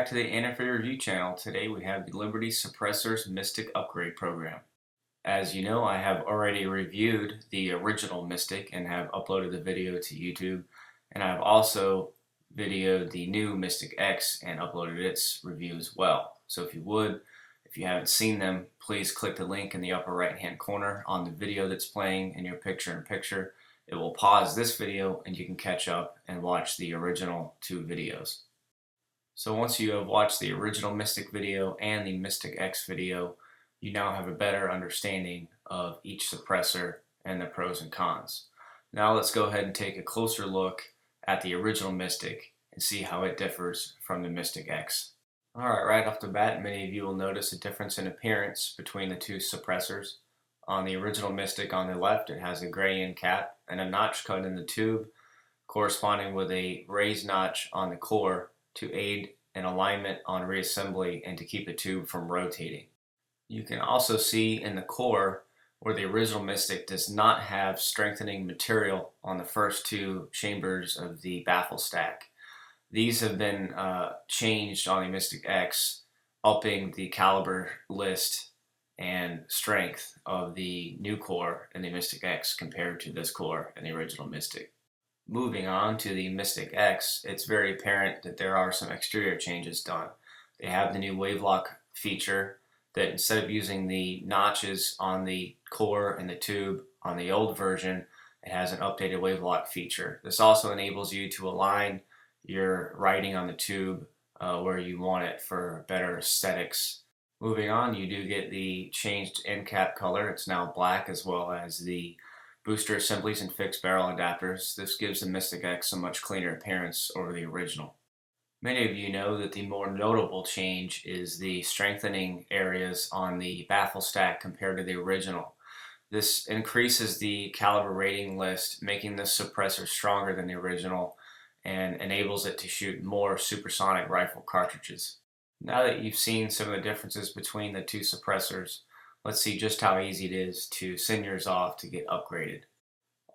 to the Antifree Review channel. Today we have the Liberty Suppressors Mystic Upgrade Program. As you know, I have already reviewed the original Mystic and have uploaded the video to YouTube, and I've also videoed the new Mystic X and uploaded its review as well. So if you haven't seen them, please click the link in the upper right hand corner on the video that's playing in your picture-in-picture. It will pause this video and you can catch up and watch the original two videos. So once you have watched the original Mystic video and the Mystic X video, you now have a better understanding of each suppressor and the pros and cons. Now let's go ahead and take a closer look at the original Mystic and see how it differs from the Mystic X. Alright, right off the bat, many of you will notice a difference in appearance between the two suppressors. On the original Mystic on the left, it has a gray end cap and a notch cut in the tube, corresponding with a raised notch on the core to aid in alignment on reassembly and to keep the tube from rotating. You can also see in the core where the original Mystic does not have strengthening material on the first two chambers of the baffle stack. These have been changed on the Mystic X, upping the caliber list and strength of the new core in the Mystic X compared to this core in the original Mystic. Moving on to the Mystic X, it's very apparent that there are some exterior changes done. They have the new Wavelock feature that instead of using the notches on the core and the tube on the old version, it has an updated Wavelock feature. This also enables you to align your writing on the tube where you want it for better aesthetics. Moving on, you do get the changed end cap color. It's now black, as well as the booster assemblies and fixed barrel adapters. This gives the Mystic X a much cleaner appearance over the original. Many of you know that the more notable change is the strengthening areas on the baffle stack compared to the original. This increases the caliber rating list, making this suppressor stronger than the original and enables it to shoot more supersonic rifle cartridges. Now that you've seen some of the differences between the two suppressors, let's see just how easy it is to send yours off to get upgraded.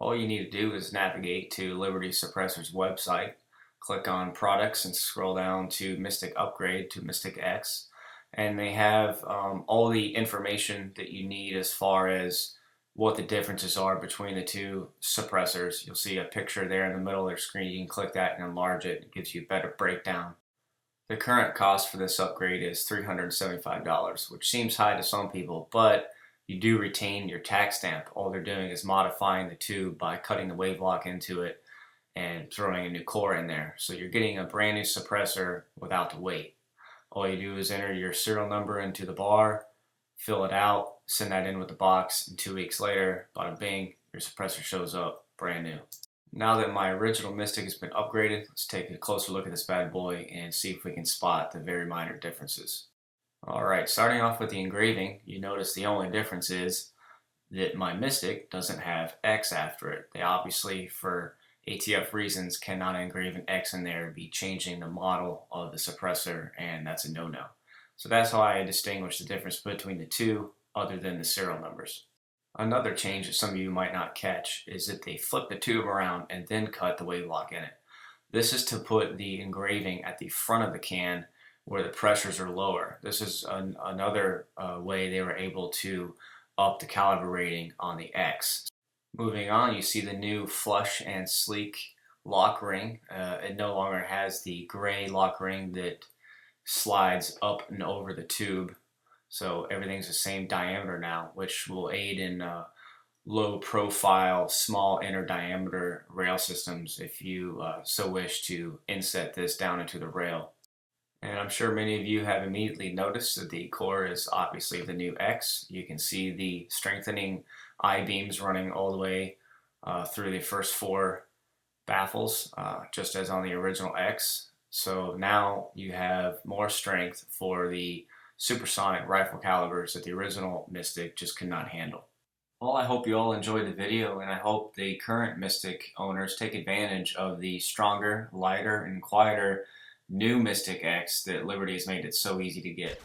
All you need to do is navigate to Liberty Suppressor's website, click on Products and scroll down to Mystic Upgrade to Mystic X, and they have all the information that you need as far as what the differences are between the two suppressors. You'll see a picture there in the middle of their screen. You can click that and enlarge it. It gives you a better breakdown. The current cost for this upgrade is $375, which seems high to some people, but you do retain your tax stamp. All they're doing is modifying the tube by cutting the Wavelock into it and throwing a new core in there. So you're getting a brand new suppressor without the weight. All you do is enter your serial number into the bar, fill it out, send that in with the box, and 2 weeks later, bada bing, your suppressor shows up brand new. Now that my original Mystic has been upgraded, let's take a closer look at this bad boy and see if we can spot the very minor differences. Alright, starting off with the engraving, you notice the only difference is that my Mystic doesn't have X after it. They obviously, for ATF reasons, cannot engrave an X in there and be changing the model of the suppressor, and that's a no-no. So that's how I distinguish the difference between the two, other than the serial numbers. Another change that some of you might not catch is that they flip the tube around and then cut the Wavelock in it. This is to put the engraving at the front of the can where the pressures are lower. This is another way they were able to up the caliber rating on the X. Moving on, you see the new flush and sleek lock ring. It no longer has the gray lock ring that slides up and over the tube. So everything's the same diameter now, which will aid in low profile, small inner diameter rail systems if you so wish to inset this down into the rail. And I'm sure many of you have immediately noticed that the core is obviously the new X. You can see the strengthening I-beams running all the way through the first 4 baffles, just as on the original X. So now you have more strength for the supersonic rifle calibers that the original Mystic just could not handle. Well, I hope you all enjoyed the video, and I hope the current Mystic owners take advantage of the stronger, lighter, and quieter new Mystic X that Liberty has made it so easy to get.